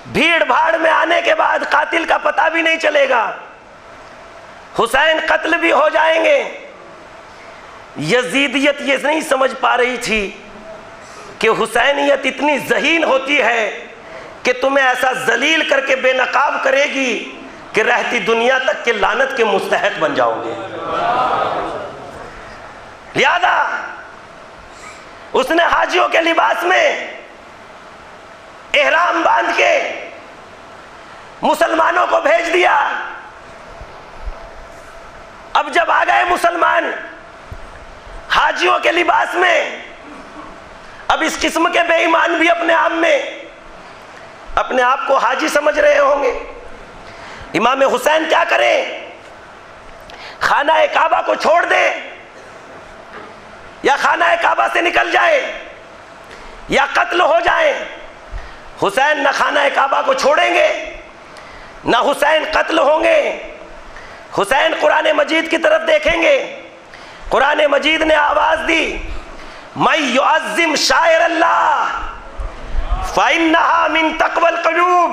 भीड़ भाड़ में आने के बाद कातिल का पता भी नहीं चलेगा, हुसैन कत्ल भी हो जाएंगे। यजीदियत ये नहीं समझ पा रही थी कि हुसैनियत इतनी ज़हीन होती है कि तुम्हें ऐसा जलील करके बेनकाब करेगी कि रहती दुनिया तक के लानत के मुस्तहक बन जाओगे। लिहाजा उसने हाजियों के लिबास में एहराम बांध के मुसलमानों को भेज दिया। अब जब आ गए मुसलमान हाजियों के लिबास में, अब इस किस्म के बेईमान भी अपने आप में अपने आप को हाजी समझ रहे होंगे। इमाम हुसैन क्या करें? खाना काबा को छोड़ दें या खाना काबा से निकल जाए या कत्ल हो जाए। हुसैन न खाना काबा को छोड़ेंगे न हुसैन कत्ल होंगे। हुसैन कुरान मजीद की तरफ देखेंगे। कुरान मजीद ने आवाज दी, मै युअज़्ज़िम शायर अल्लाह फ़इन्नहा मिन तक़वल क़ुलूब।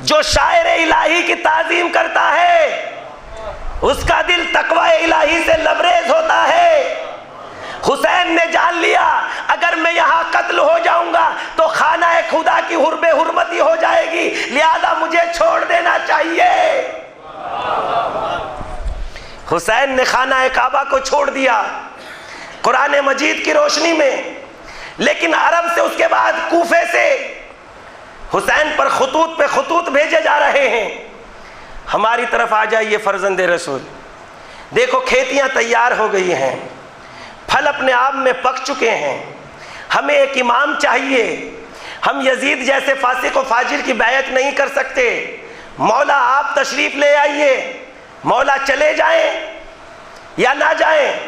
जो शायर इलाही की ताज़ीम करता है उसका दिल तकवा इलाही से लबरेज होता है। हुसैन ने जान लिया अगर मैं यहां कत्ल हो जाऊंगा तो खाना खुदा की हुर्बे हुर्मती हो जाएगी, लिहाजा मुझे छोड़ देना चाहिए। हुसैन ने खाना काबा को छोड़ दिया कुरान मजीद की रोशनी में। लेकिन अरब से उसके बाद कूफे से हुसैन पर खुतूत पे खुतूत भेजे जा रहे हैं। हमारी तरफ आ जाइए फर्जंदे रसूल, देखो खेतियां तैयार हो गई हैं, फल अपने आप में पक चुके हैं। हमें एक इमाम चाहिए। हम यजीद जैसे फासिक व फाजिर की बैयत नहीं कर सकते। मौला आप तशरीफ ले आइए। मौला चले जाएं या ना जाएं,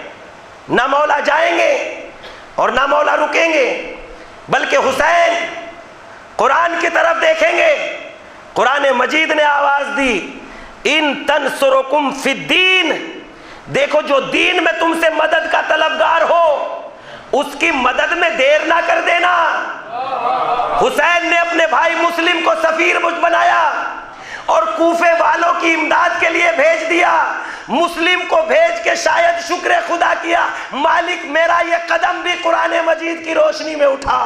ना मौला जाएंगे और ना मौला रुकेंगे, बल्कि हुसैन कुरान की तरफ देखेंगे। कुरान मजीद ने आवाज दी, इन तनसुरुकुम फिद्दीन। देखो जो दीन में तुमसे मदद का तलबगार हो उसकी मदद में देर ना कर देना। हुसैन ने अपने भाई मुस्लिम को सफीर बनाया और कूफे वालों की इमदाद के लिए भेज दिया। मुस्लिम को भेज के शायद शुक्र खुदा किया, मालिक मेरा ये कदम भी कुरान मजीद की रोशनी में उठा।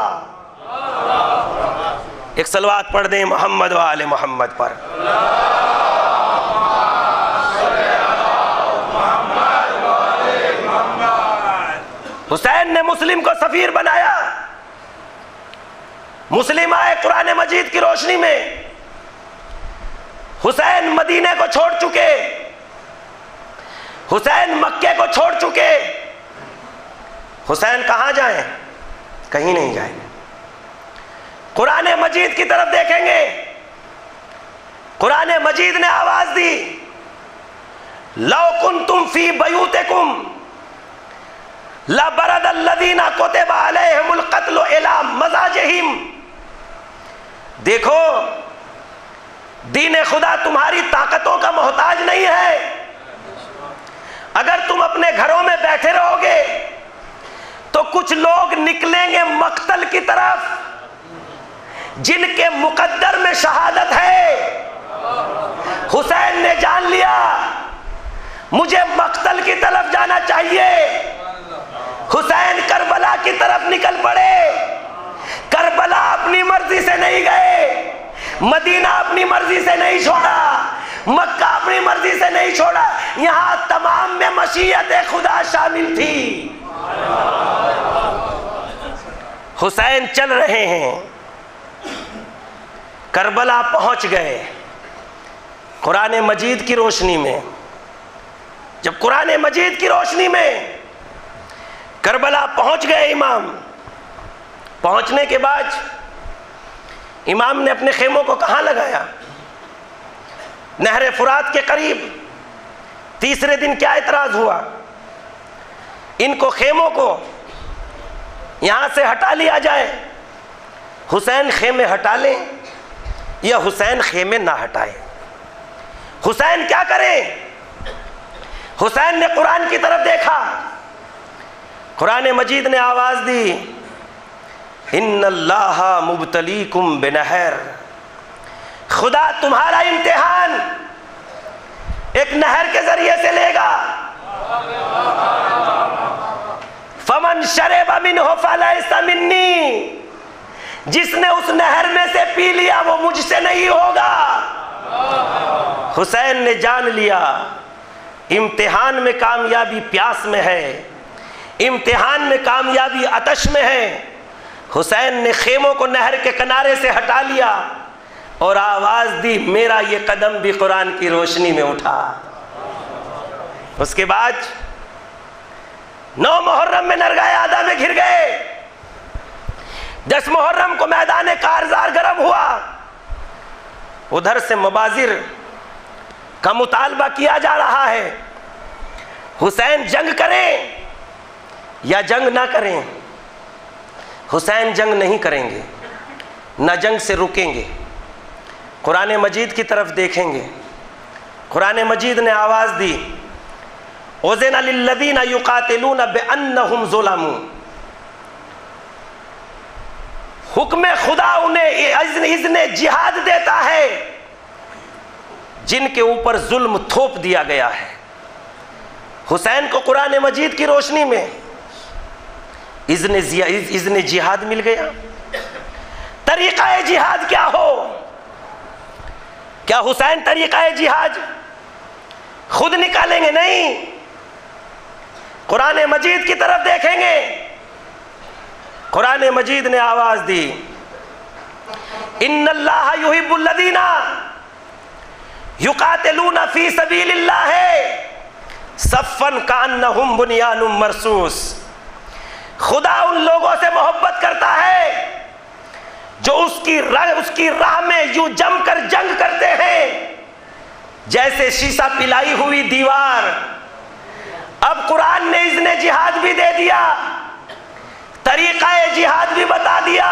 एक सलवात पढ़ दें मोहम्मद व आले मोहम्मद पर। हुसैन ने मुस्लिम को सफीर बनाया। मुस्लिम आए कुरान मजीद की रोशनी में। हुसैन मदीने को छोड़ चुके, हुसैन मक्के को छोड़ चुके। हुसैन कहां जाएं? कहीं नहीं जाएंगे। कुरान मजीद की तरफ देखेंगे। कुरान मजीद ने आवाज दी, लौ कुंतुम फी बयूतिकुम ला बरदल्लज़ीना कुतिबा अलैहिमुल क़त्लु इला मज़ाजिहिम। देखो दीन खुदा तुम्हारी ताकतों का मोहताज नहीं है। अगर तुम अपने घरों में बैठे रहोगे तो कुछ लोग निकलेंगे मक्तल की तरफ जिनके मुकद्दर में शहादत है। हुसैन ने जान लिया मुझे मक्तल की तरफ जाना चाहिए। हुसैन करबला की तरफ निकल पड़े। करबला अपनी मर्जी से नहीं गए, मदीना अपनी मर्जी से नहीं छोड़ा, मक्का अपनी मर्जी से नहीं छोड़ा, यहां तमाम में मशीयत खुदा शामिल थी। हुसैन चल रहे हैं, करबला पहुंच गए कुरान मजीद की रोशनी में। जब कुरान मजीद की रोशनी में करबला पहुंच गए इमाम, पहुंचने के बाद इमाम ने अपने खेमों को कहां लगाया? नहर फुरात के करीब। तीसरे दिन क्या इतराज हुआ? इनको खेमों को यहां से हटा लिया जाए। हुसैन खेमे हटा लें या हुसैन खेमे ना हटाए। हुसैन क्या करें? हुसैन ने कुरान की तरफ देखा। कुरान मजीद ने आवाज दी, इन्नल्लाह मुब्तलीकुम बिनहर खुदा तुम्हारा इम्तिहान एक नहर के जरिए से लेगा। फमन शरेबा मिन्हु फलैसा मिन्नी, जिसने उस नहर में से पी लिया वो मुझसे नहीं होगा। हुसैन ने जान लिया इम्तिहान में कामयाबी प्यास में है, इम्तिहान में कामयाबी आतश में है। हुसैन ने खेमों को नहर के किनारे से हटा लिया और आवाज दी, मेरा ये कदम भी कुरान की रोशनी में उठा। उसके बाद 9 मुहर्रम में नरगाए आदा में घिर गए। 10 मुहर्रम को मैदान कारजार गर्म हुआ। उधर से मबाजिर का मुतालबा किया जा रहा है, हुसैन जंग करें या जंग ना करें। हुसैन जंग नहीं करेंगे, ना जंग से रुकेंगे, कुरान मजीद की तरफ देखेंगे। कुरान मजीद ने आवाज दी, उज़िना लिल्लज़ीना युक़ातिलूना बिअन्नहुम ज़ुलमू। हुक्म खुदा उन्हें इज़्न जिहाद देता है जिनके ऊपर जुल्म थोप दिया गया है। हुसैन को कुरान मजीद की रोशनी में इज़्न जिहाद मिल गया। तरीक़ा जिहाद क्या हो? क्या हुसैन तरीक़ा जिहाद खुद निकालेंगे? नहीं, कुरान मजीद की तरफ देखेंगे। कुरान मजीद ने आवाज दी, इन्नल्लाह युहिब्बुल्लज़ीना युक़ातिलूना फ़ी सबीलिल्लाह सफ़्फ़न कअन्नहुम बुनियानुम मरसूस। खुदा उन लोगों से मोहब्बत करता है जो उसकी राह में यूं जमकर जंग करते हैं जैसे शीशा पिलाई हुई दीवार। अब कुरान ने इज़्न जिहाद भी दे दिया, तरीक़ा जिहाद भी बता दिया।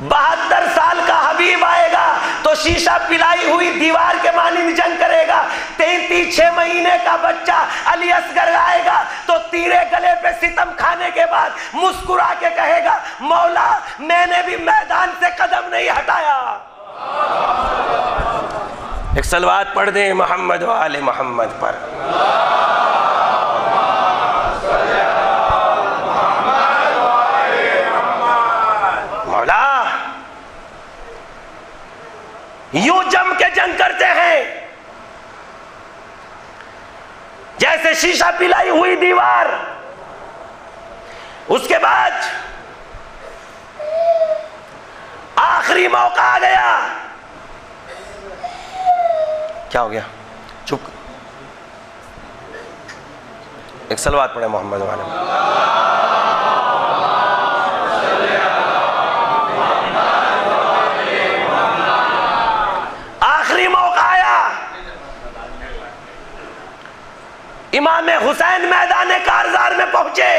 72 साल का हबीब आएगा तो शीशा पिलाई हुई दीवार के मानिंद जंग करेगा। 33 महीने का बच्चा अली असगर आएगा तो तीरे गले पे सितम खाने के बाद मुस्कुरा के कहेगा, मौला मैंने भी मैदान से कदम नहीं हटाया। एक सलवात पढ़ दें मोहम्मद व आले मोहम्मद पर। मौला यूं जम के जंग करते हैं जैसे शीशा पिलाई हुई दीवार। उसके बाद आखिरी मौका आ गया। क्या हो गया? चुप। एक सलवात पढ़े मोहम्मद वाले। आखिरी मौका आया। इमाम हुसैन मैदान कारजार में पहुंचे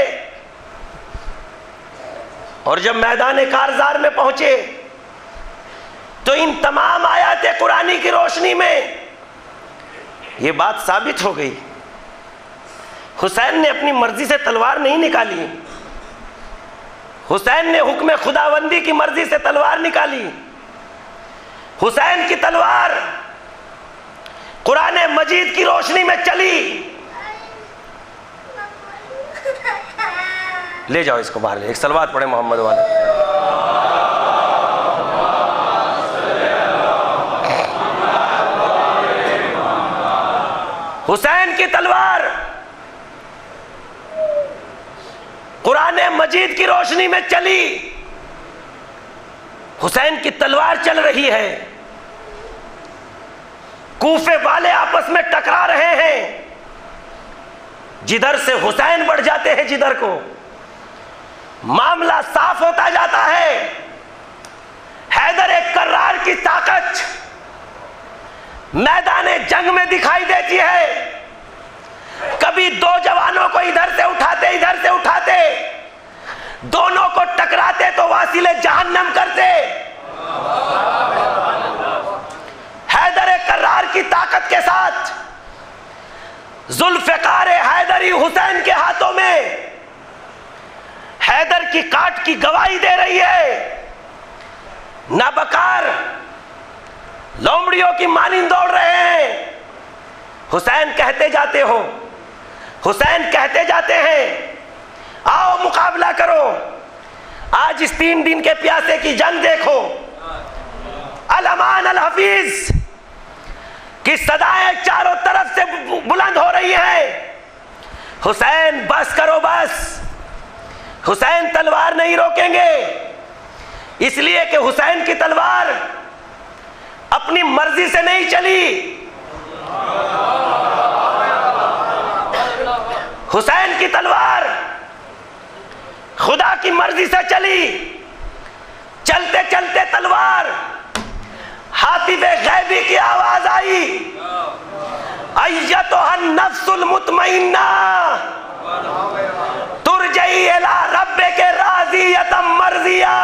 और जब मैदान कारजार में पहुंचे तो इन तमाम आयत कुरानी की रोशनी में ये बात साबित हो गई, हुसैन ने अपनी मर्जी से तलवार नहीं निकाली। हुसैन ने हुक्म खुदावंदी की मर्जी से तलवार निकाली। हुसैन की तलवार कुरान मजीद की रोशनी में चली। ले जाओ इसको बाहर, एक सलवात पढ़े मोहम्मद वाले। हुसैन की तलवार कुरान मजीद की रोशनी में चली। हुसैन की तलवार चल रही है। कूफे वाले आपस में टकरा रहे हैं। जिधर से हुसैन बढ़ जाते हैं, जिधर को मामला साफ होता जाता है। हैदर कर्रार की ताकत मैदान जंग में दिखाई देती है। कभी 2 जवानों को इधर से उठाते, दोनों को टकराते तो वासिले जहन्नम करते। हैदर कर्रार की ताकत के साथ जुल्फ़िकार हैदरी हुसैन के हाथों में हैदर की काट की गवाही दे रही है। नाबकार लोमड़ियों की मानिंद दौड़ रहे हैं। हुसैन कहते जाते हो, हुसैन कहते जाते हैं, आओ मुकाबला करो। आज इस 3 दिन के प्यासे की जंग देखो। अल अमान अल हफीज की सदाएं चारों तरफ से बुलंद हो रही हैं। हुसैन बस करो बस। हुसैन तलवार नहीं रोकेंगे, इसलिए कि हुसैन की तलवार अपनी मर्जी से नहीं चली। हुसैन की तलवार खुदा की मर्जी से चली। चलते चलते तलवार हातिबे गैबी की आवाज आई, अय्यतुहन नफ्सुल मुतमइन्ना तुरजई इला रब्बिके राज़ियतम मर्ज़िया।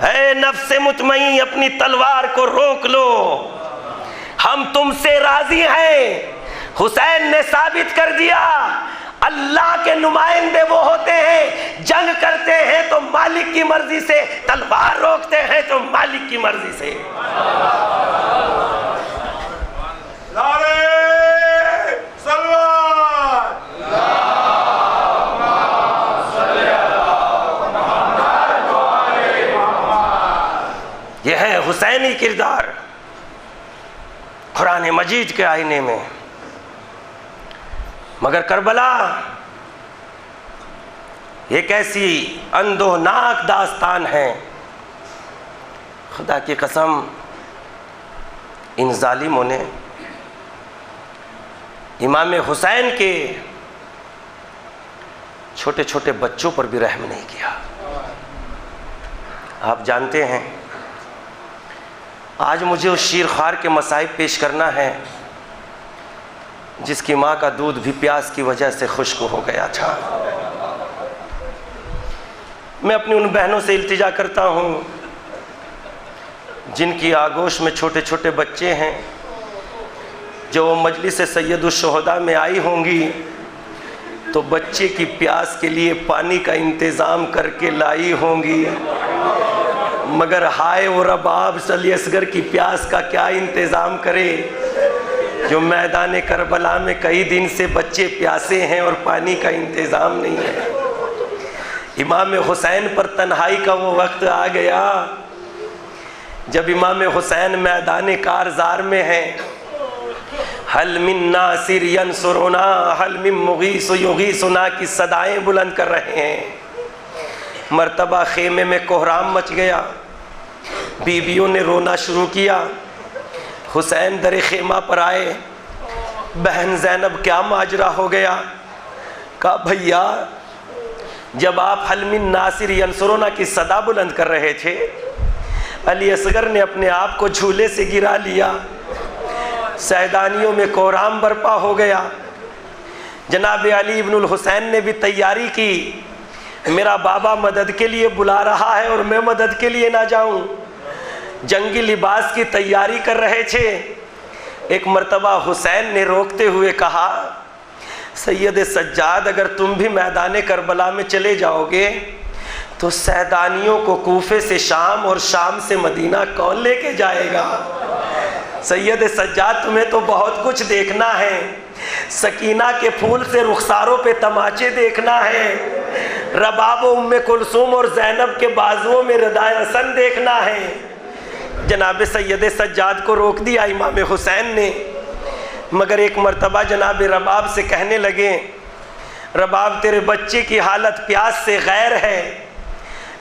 है नफ्स मुतमइन, अपनी तलवार को रोक लो, हम तुमसे राजी हैं। हुसैन ने साबित कर दिया अल्लाह के नुमाइंदे वो होते हैं, जंग करते हैं तो मालिक की मर्जी से, तलवार रोकते हैं तो मालिक की मर्जी से। यह है हुसैनी किरदार कुरान मजीद के आईने में। मगर करबला एक ऐसी अंधोनाक दास्तान है, खुदा की कसम इन जालिमों ने इमाम हुसैन के छोटे छोटे बच्चों पर भी रहम नहीं किया। आप जानते हैं, आज मुझे उस शीरख्वार के मसाइब पेश करना है जिसकी माँ का दूध भी प्यास की वजह से खुश्क हो गया था। मैं अपनी उन बहनों से इल्तिजा करता हूँ जिनकी आगोश में छोटे छोटे बच्चे हैं, जो मजलिस सैयदुश शुहदा में आई होंगी तो बच्चे की प्यास के लिए पानी का इंतज़ाम करके लाई होंगी। मगर हाय वो रबाब अली असगर की प्यास का क्या इंतज़ाम करे जो मैदान करबला में कई दिन से बच्चे प्यासे हैं और पानी का इंतज़ाम नहीं है। इमाम हुसैन पर तन्हाई का वो वक्त आ गया जब इमाम हुसैन मैदान कारज़ार में हैं। हल मिन नासिर यंसुरुना हल मिन मुगीस युगीसुना की सदाएं बुलंद कर रहे हैं। मर्तबा खेमे में कोहराम मच गया, बीवियों ने रोना शुरू किया। हुसैन दर खेमा पर आए, बहन ज़ैनब क्या माजरा हो गया? कहा भैया, जब आप हल मिन नासिर यंसुरुना की सदा बुलंद कर रहे थे, अली असगर ने अपने आप को झूले से गिरा लिया, सैदानियों में कोहराम बर्पा हो गया। जनाब अली इब्नुल हुसैन ने भी तैयारी की, मेरा बाबा मदद के लिए बुला रहा है और मैं मदद के लिए ना जाऊं। जंगी लिबास की तैयारी कर रहे थे। एक मर्तबा हुसैन ने रोकते हुए कहा, सैयद सज्जाद, अगर तुम भी मैदान करबला में चले जाओगे तो सैदानियों को कूफे से शाम और शाम से मदीना कौन लेके जाएगा? सैयद सज्जाद, तुम्हें तो बहुत कुछ देखना है। सकीना के फूल से रुखसारों पे तमाचे देखना है, रबाब उम्मे कुलसूम और ज़ैनब के बाजुओं में रदाए हसन देखना है। जनाब सैयद सज्जाद को रोक दिया इमाम हुसैन ने। मगर एक मर्तबा जनाब रबाब से कहने लगे, रबाब तेरे बच्चे की हालत प्यास से गैर है,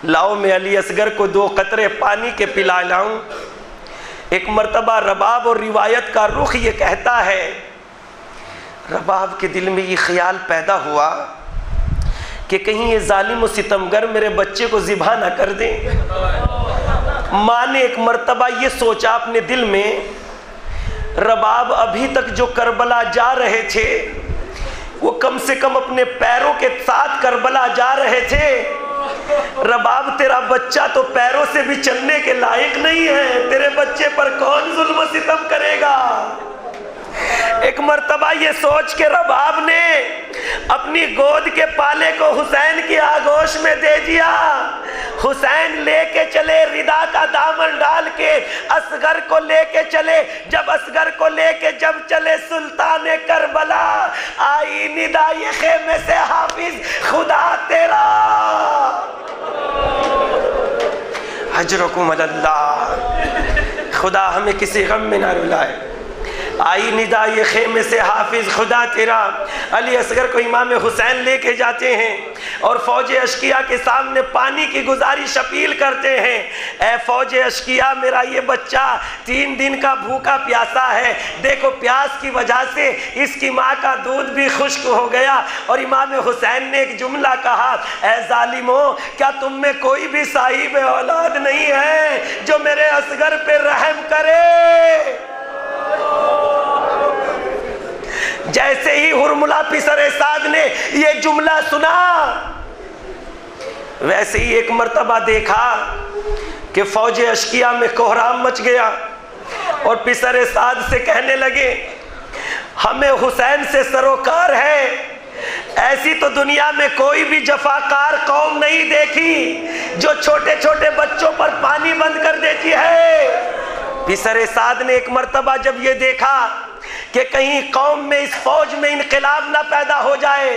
लाओ मैं अली असगर को 2 कतरे पानी के पिला लाऊं। एक मर्तबा रबाब और रिवायत का रुख ये कहता है, रबाब के दिल में ये ख्याल पैदा हुआ कि कहीं ये जालिम और सितमगर मेरे बच्चे को ज़िबा ना कर दें। माँ ने एक मर्तबा ये सोचा अपने दिल में, रबाब अभी तक जो करबला जा रहे थे वो कम से कम अपने पैरों के साथ करबला जा रहे थे। रबाब, तेरा बच्चा तो पैरों से भी चलने के लायक नहीं है, तेरे बच्चे पर कौन जुल्म सितम करेगा? एक मर्तबा ये सोच के रबाब ने अपनी गोद के पाले को हुसैन की आगोश में दे दिया। हुसैन लेके चले, रिदा का दामन डाल के असगर को लेके चले, जब असगर को लेके जब चले सुल्तान करबला, आई निदा ये खेमे से हाफिज खुदा तेरा, अजरकुम अल्लाह, खुदा हमें किसी गम में ना रुलाए। आई निदा ये खेमे से हाफिज खुदा तेरा। अली असगर को इमाम हुसैन लेके जाते हैं और फौज अशकिया के सामने पानी की गुजारिश अपील करते हैं, ए फौज अशकिया, मेरा ये बच्चा 3 दिन का भूखा प्यासा है, देखो प्यास की वजह से इसकी माँ का दूध भी खुश्क हो गया। और इमाम हुसैन ने एक जुमला कहा, ए जालिमों, क्या तुम में कोई भी साहिब औलाद नहीं है जो मेरे असगर पे रहम करे। जैसे ही हुरमुला पिसरे साद ने ये जुमला सुना, वैसे ही एक मर्तबा देखा कि फौज अशकिया में कोहराम मच गया और पिसरे साद से कहने लगे, हमें हुसैन से सरोकार है, ऐसी तो दुनिया में कोई भी जफाकार कौम नहीं देखी जो छोटे छोटे बच्चों पर पानी बंद कर देती है। पिसरे साद ने एक मर्तबा जब ये देखा कि कहीं कौम में, इस फौज में इनकलाब ना पैदा हो जाए,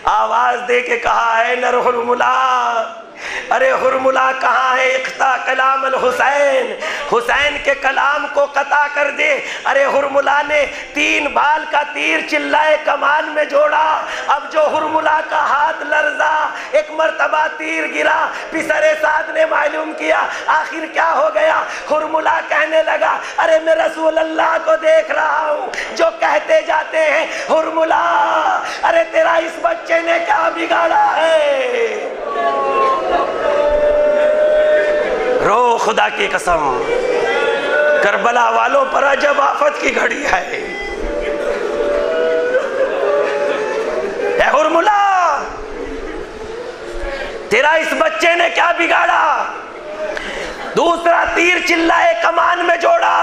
आवाज दे के कहा, है नर हुरमुला, अरे हुरमुला कहाँ है, इख्ता कलाम अल हुसैन, हुसैन के कलाम को कता कर दे। अरे हुरमुला ने 3 बाल का तीर चिल्लाए कमान में जोड़ा। अब जो हुरमुला का हाथ लर्जा, एक मर्तबा तीर गिरा, पिसरे साद ने मालूम किया आखिर क्या हो गया। हुरमुला कहने लगा, अरे मैं रसूल अल्लाह को देख रहा हूँ जो कहते जाते हैं, हुरमुला, अरे तेरा इस बच्चे ने क्या बिगाड़ा है। रो खुदा की कसम, करबला वालों पर अजब आफत की घड़ी है। ए हुरमुला, तेरा इस बच्चे ने क्या बिगाड़ा। दूसरा तीर चिल्लाए कमान में जोड़ा।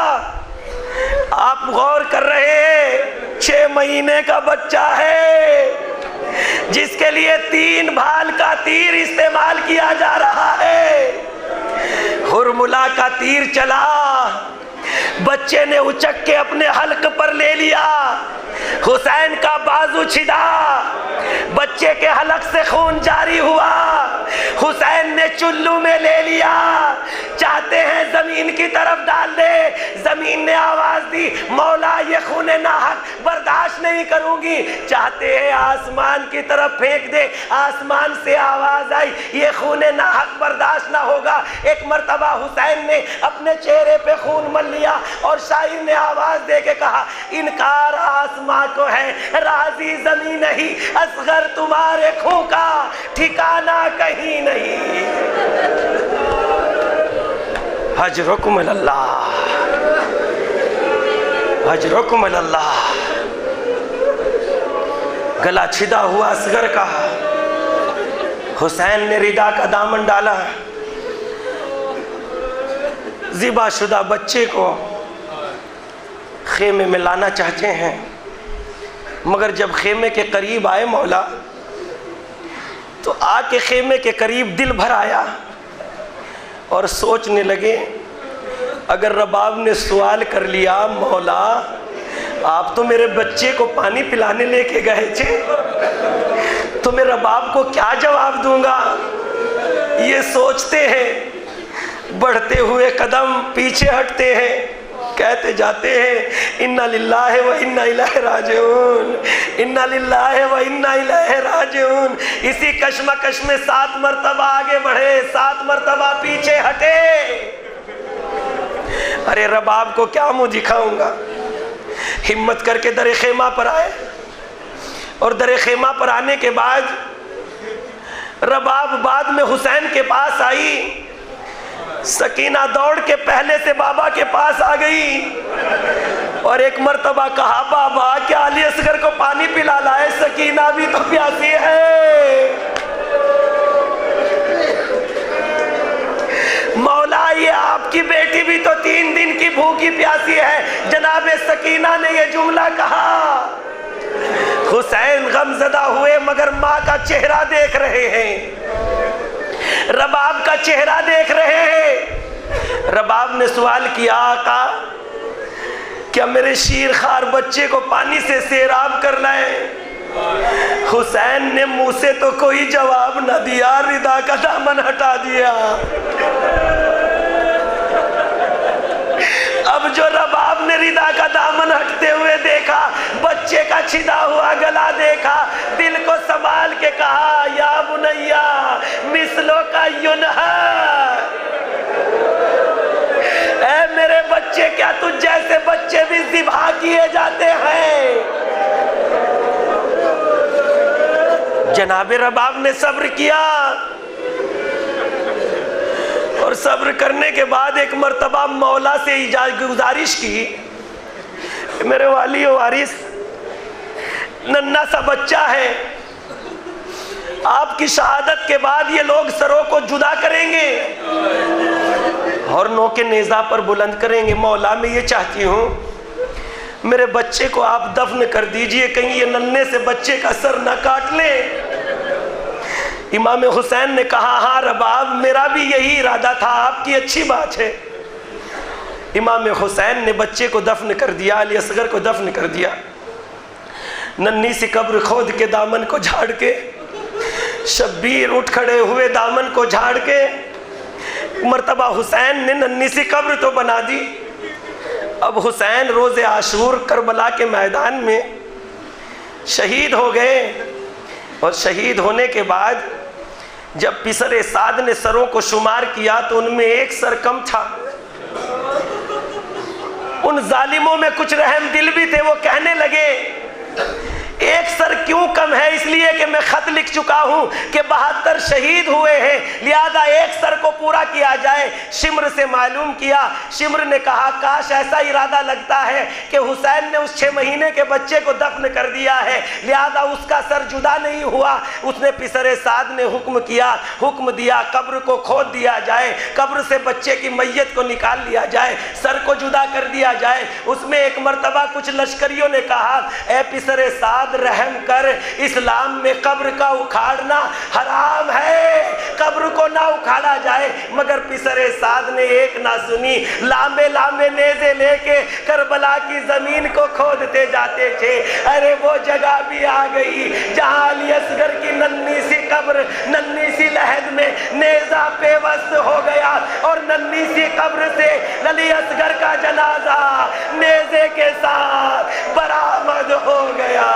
आप गौर कर रहे हैं, 6 महीने का बच्चा है जिसके लिए 3 भाल का तीर इस्तेमाल किया जा रहा है। हुरमुला का तीर चला, बच्चे ने उचक के अपने हल्क पर ले लिया, हुसैन का बाजू छिदा, बच्चे के हलक से खून जारी हुआ, हुसैन ने चुल्लू में ले लिया, चाहते हैं जमीन की तरफ डाल दे। जमीन ने आवाज दी, मौला ये खून नाहक बर्दाश्त नहीं करूंगी। चाहते हैं आसमान की तरफ फेंक दे, आसमान से आवाज आई, ये खून नाहक बर्दाश्त ना होगा। एक मर्तबा हुसैन ने अपने चेहरे पे खून मल लिया और शायर ने आवाज दे के कहा, इनकार आसमां को है, राजी जमीन नहीं, असगर तुम्हारे खून का ठिकाना कहीं नहीं। हजरुकुम अल्लाह, हजरुकुम अल्लाह। गला छिदा हुआ असगर का, हुसैन ने रिदा का दामन डाला, ज़िबा शुदा बच्चे को खेमे में लाना चाहते हैं, मगर जब खेमे के करीब आए मौला, तो आके खेमे के करीब दिल भर आया और सोचने लगे, अगर रबाब ने सवाल कर लिया, मौला आप तो मेरे बच्चे को पानी पिलाने लेके गए थे, तो मैं रबाब को क्या जवाब दूंगा। ये सोचते हैं, बढ़ते हुए कदम पीछे हटते हैं, कहते जाते हैं, इन्ना लिल्लाहि व इन्ना इलैहि राजिऊन, इन्ना लिल्लाहि व इन्ना इलैहि राजिऊन। इसी कश्मकश में 7 मर्तबा आगे बढ़े, 7 मर्तबा पीछे हटे। अरे रबाब को क्या मुंह दिखाऊंगा। हिम्मत करके दरे खेमा पर आए और दरे खेमा पर आने के बाद रबाब बाद में हुसैन के पास आई। सकीना दौड़ के पहले से बाबा के पास आ गई और एक मर्तबा कहा, बाबा क्या अली असगर को पानी पिला लाए, सकीना भी तो प्यासी है। मौला ये आपकी बेटी भी तो 3 दिन की भूखी प्यासी है। जनाब सकीना ने ये जुमला कहा। हुसैन गमजदा हुए, मगर माँ का चेहरा देख रहे हैं, रबाब का चेहरा देख रहे हैं। रबाब ने सवाल किया, आका क्या मेरे शीरखार बच्चे को पानी से सैराब कर लाए? हुसैन ने मुंह से तो कोई जवाब न दिया, रिदा का दामन हटा दिया। अब जो रबाब ने रिदा का दामन हटते हुए देखा, बच्चे का छिदा हुआ गला देखा, दिल को संभाल के कहा, या बुनैया मिसलों का युनहा, ऐ मेरे बच्चे क्या तुझ जैसे बच्चे भी ज़िबा किए जाते हैं? जनाबे रबाब ने सब्र किया और सब्र करने के बाद एक मर्तबा मौला से गुजारिश की, मेरे वाली वारिस नन्ना सा बच्चा है, आपकी शहादत के बाद ये लोग सरों को जुदा करेंगे और नोके नेज़ा पर बुलंद करेंगे। मौला मैं ये चाहती हूँ मेरे बच्चे को आप दफन कर दीजिए, कहीं ये नन्हे से बच्चे का सर न काट ले। इमाम हुसैन ने कहा, हाँ रबाब मेरा भी यही इरादा था, आपकी अच्छी बात है। इमाम हुसैन ने बच्चे को दफन कर दिया, अली असगर को दफन कर दिया। नन्ही सी कब्र खोद के दामन को झाड़ के, शब्बीर उठ खड़े हुए दामन को झाड़ के, मर्तबा हुसैन ने नन्ही सी कब्र तो बना दी। अब हुसैन रोज़े आशूर करबला के मैदान में शहीद हो गए और शहीद होने के बाद जब पिसरे साद ने सरों को शुमार किया तो उनमें एक सर कम था। उन जालिमों में कुछ रहम दिल भी थे, वो कहने लगे एक सर क्यों कम है? इसलिए कि मैं खत लिख चुका हूं कि 72 शहीद हुए हैं, लिहाजा एक सर को पूरा किया जाए। शिम्र से मालूम किया, शिम्र ने कहा काश ऐसा इरादा लगता है कि हुसैन ने उस 6 महीने के बच्चे को दफन कर दिया है, लिहाजा उसका सर जुदा नहीं हुआ। उसने पिसरे साद ने हुक्म किया, हुक्म दिया कब्र को खोद दिया जाए, कब्र से बच्चे की मैयत को निकाल लिया जाए, सर को जुदा कर दिया जाए। उसमें एक मर्तबा कुछ लश्करियों ने कहा, ए पिसरे साद रहम कर, इस्लाम में कब्र का उखाड़ना हराम है, कब्र को ना उखाड़ा जाए। मगर पिसरे साद ने एक ना सुनी, लांबे लांबे नेज़े लेके करबला की जमीन को खोदते जाते थे। अरे वो जगह भी आ गई जहां अली असगर की नन्ही सी कब्र, नन्ही सी लहद में नेज़ा पेवस्त हो गया और नन्ही सी कब्र से अली असगर का जनाजा नेज़े के साथ बरामद हो गया।